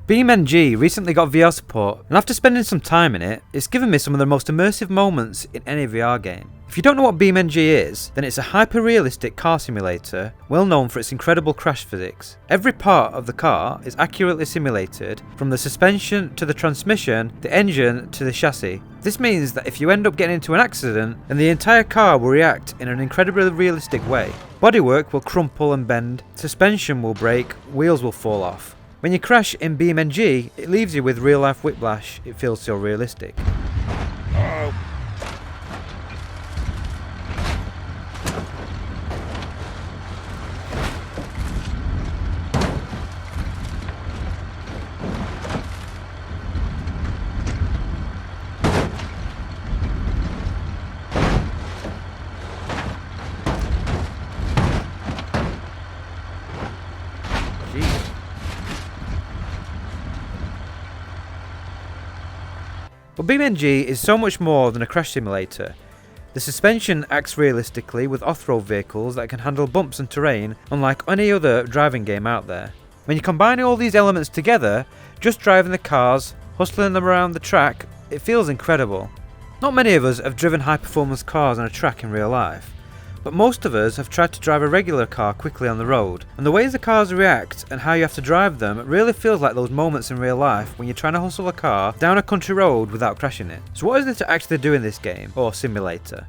BeamNG recently got VR support, and after spending some time in it, it's given me some of the most immersive moments in any VR game. If you don't know what BeamNG is, then it's a hyper-realistic car simulator, well known for its incredible crash physics. Every part of the car is accurately simulated, from the suspension to the transmission, the engine to the chassis. This means that if you end up getting into an accident, then the entire car will react in an incredibly realistic way. Bodywork will crumple and bend, suspension will break, wheels will fall off. When you crash in BeamNG, it leaves you with real-life whiplash. It feels so realistic. But BeamNG is so much more than a crash simulator. The suspension acts realistically with off-road vehicles that can handle bumps and terrain unlike any other driving game out there. When you combine all these elements together, just driving the cars, hustling them around the track, it feels incredible. Not many of us have driven high-performance cars on a track in real life, but most of us have tried to drive a regular car quickly on the road, and the ways the cars react and how you have to drive them really feels like those moments in real life when you're trying to hustle a car down a country road without crashing it. So what is there to actually do in this game, or simulator?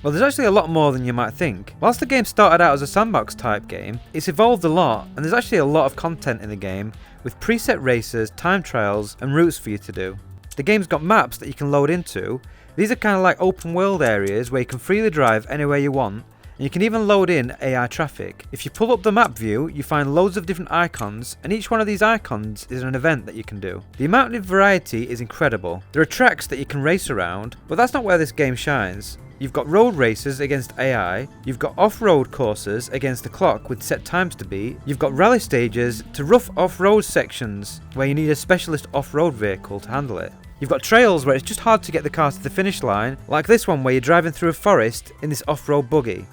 Well, there's actually a lot more than you might think. Whilst the game started out as a sandbox type game, it's evolved a lot, and there's actually a lot of content in the game with preset races, time trials and routes for you to do. The game's got maps that you can load into. These are kind of like open world areas where you can freely drive anywhere you want. And you can even load in AI traffic. If you pull up the map view, you find loads of different icons, and each one of these icons is an event that you can do. The amount of variety is incredible. There are tracks that you can race around, but that's not where this game shines. You've got road races against AI, you've got off-road courses against the clock with set times to beat, you've got rally stages to rough off-road sections where you need a specialist off-road vehicle to handle it. You've got trails where it's just hard to get the car to the finish line, like this one where you're driving through a forest in this off-road buggy.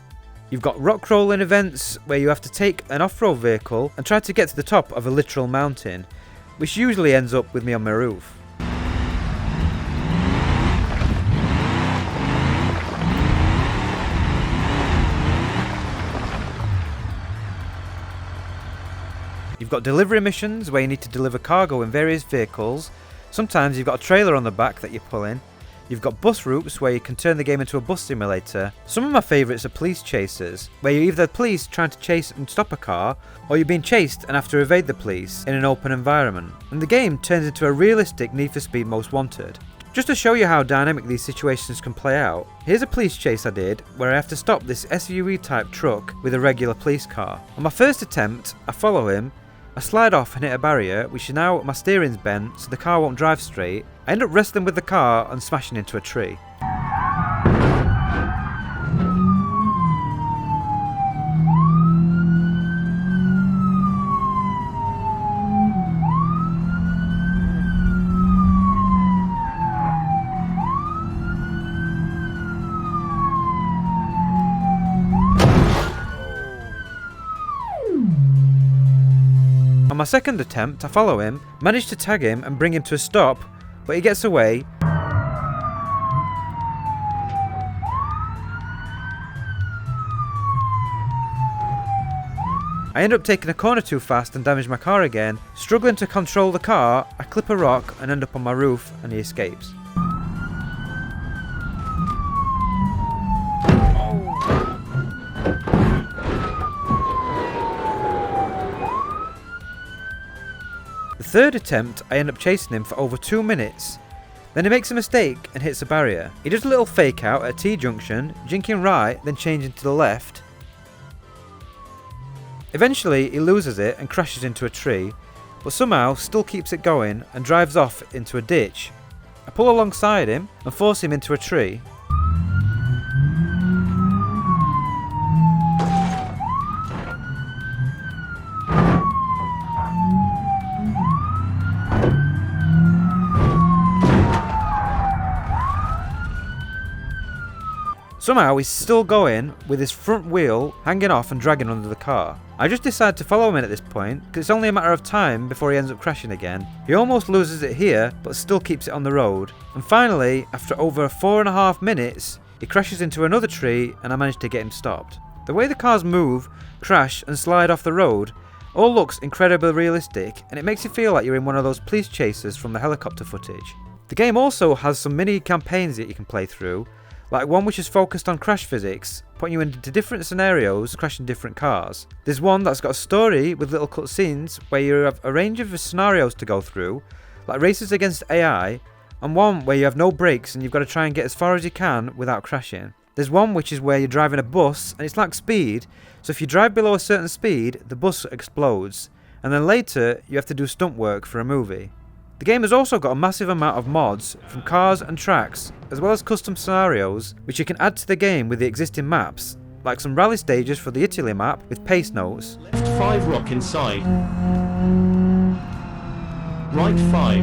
You've got rock crawling events where you have to take an off-road vehicle and try to get to the top of a literal mountain, which usually ends up with me on my roof. You've got delivery missions where you need to deliver cargo in various vehicles. Sometimes you've got a trailer on the back that you pull in. You've got bus routes where you can turn the game into a bus simulator. Some of my favourites are police chases, where you're either the police trying to chase and stop a car, or you're being chased and have to evade the police in an open environment. And the game turns into a realistic Need for Speed Most Wanted. Just to show you how dynamic these situations can play out, here's a police chase I did where I have to stop this SUV type truck with a regular police car. On my first attempt, I follow him, I slide off and hit a barrier, which is now my steering's bent so the car won't drive straight. I end up wrestling with the car and smashing into a tree. On my second attempt, I follow him, manage to tag him and bring him to a stop, but he gets away. I end up taking a corner too fast and damage my car again. Struggling to control the car, I clip a rock and end up on my roof and he escapes. The third attempt, I end up chasing him for over 2 minutes. Then he makes a mistake and hits a barrier. He does a little fake out at a T-junction, jinking right, then changing to the left. Eventually he loses it and crashes into a tree, but somehow still keeps it going and drives off into a ditch. I pull alongside him and force him into a tree. Somehow he's still going with his front wheel hanging off and dragging under the car. I just decide to follow him in at this point because it's only a matter of time before he ends up crashing again. He almost loses it here but still keeps it on the road. And finally, after over 4.5 minutes, he crashes into another tree and I manage to get him stopped. The way the cars move, crash and slide off the road all looks incredibly realistic, and it makes you feel like you're in one of those police chases from the helicopter footage. The game also has some mini campaigns that you can play through, like one which is focused on crash physics, putting you into different scenarios crashing different cars. There's one that's got a story with little cutscenes where you have a range of scenarios to go through, like races against AI, and one where you have no brakes and you've got to try and get as far as you can without crashing. There's one which is where you're driving a bus and it's like speed, so if you drive below a certain speed, the bus explodes, and then later you have to do stunt work for a movie. The game has also got a massive amount of mods from cars and tracks, as well as custom scenarios which you can add to the game with the existing maps, like some rally stages for the Italy map with pace notes. Left 5 rock inside. Right 5.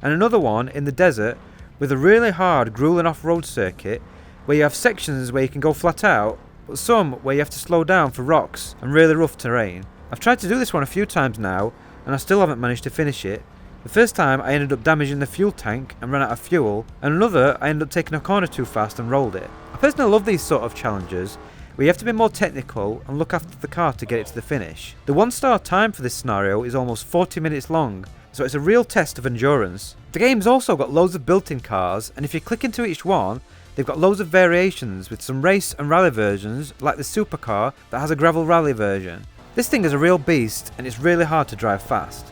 And another one in the desert with a really hard grueling off-road circuit where you have sections where you can go flat out, but some where you have to slow down for rocks and really rough terrain. I've tried to do this one a few times now and I still haven't managed to finish it. The first time I ended up damaging the fuel tank and ran out of fuel, and another I ended up taking a corner too fast and rolled it. I personally love these sort of challenges where you have to be more technical and look after the car to get it to the finish. The 1-star time for this scenario is almost 40 minutes long, so it's a real test of endurance. The game's also got loads of built-in cars, and if you click into each one, they've got loads of variations with some race and rally versions, like the supercar that has a gravel rally version. This thing is a real beast and it's really hard to drive fast.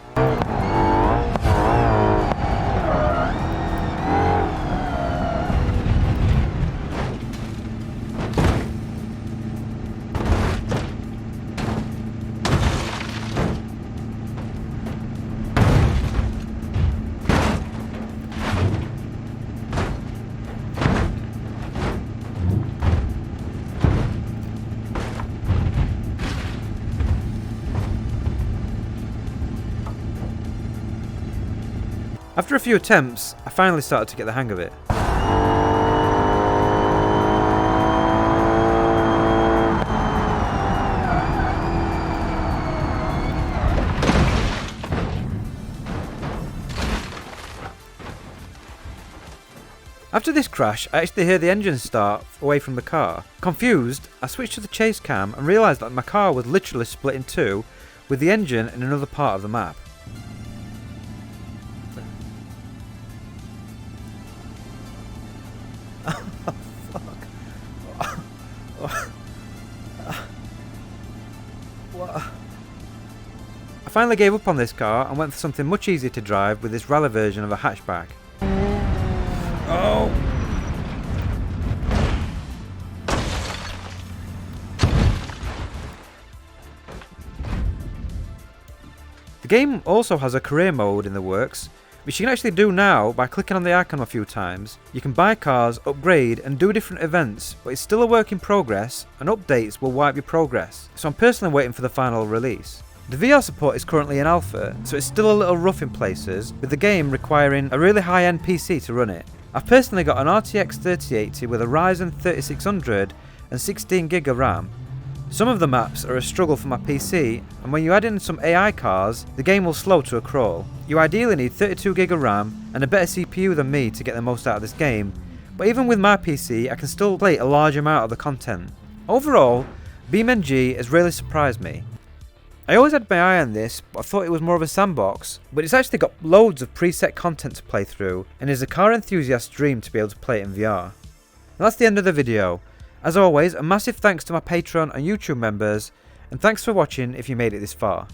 After a few attempts, I finally started to get the hang of it. After this crash, I actually hear the engine start away from the car. Confused, I switched to the chase cam and realised that my car was literally split in two, with the engine in another part of the map. I finally gave up on this car and went for something much easier to drive with this rally version of a hatchback. Oh! The game also has a career mode in the works, which you can actually do now by clicking on the icon a few times. You can buy cars, upgrade and do different events, but it's still a work in progress and updates will wipe your progress, so I'm personally waiting for the final release. The VR support is currently in alpha, so it's still a little rough in places, with the game requiring a really high-end PC to run it. I've personally got an RTX 3080 with a Ryzen 3600 and 16GB of RAM. Some of the maps are a struggle for my PC, and when you add in some AI cars, the game will slow to a crawl. You ideally need 32GB of RAM and a better CPU than me to get the most out of this game, but even with my PC I can still play a large amount of the content. Overall, BeamNG has really surprised me. I always had my eye on this, but I thought it was more of a sandbox, but it's actually got loads of preset content to play through, and is a car enthusiast's dream to be able to play it in VR. And that's the end of the video. As always, a massive thanks to my Patreon and YouTube members, and thanks for watching if you made it this far.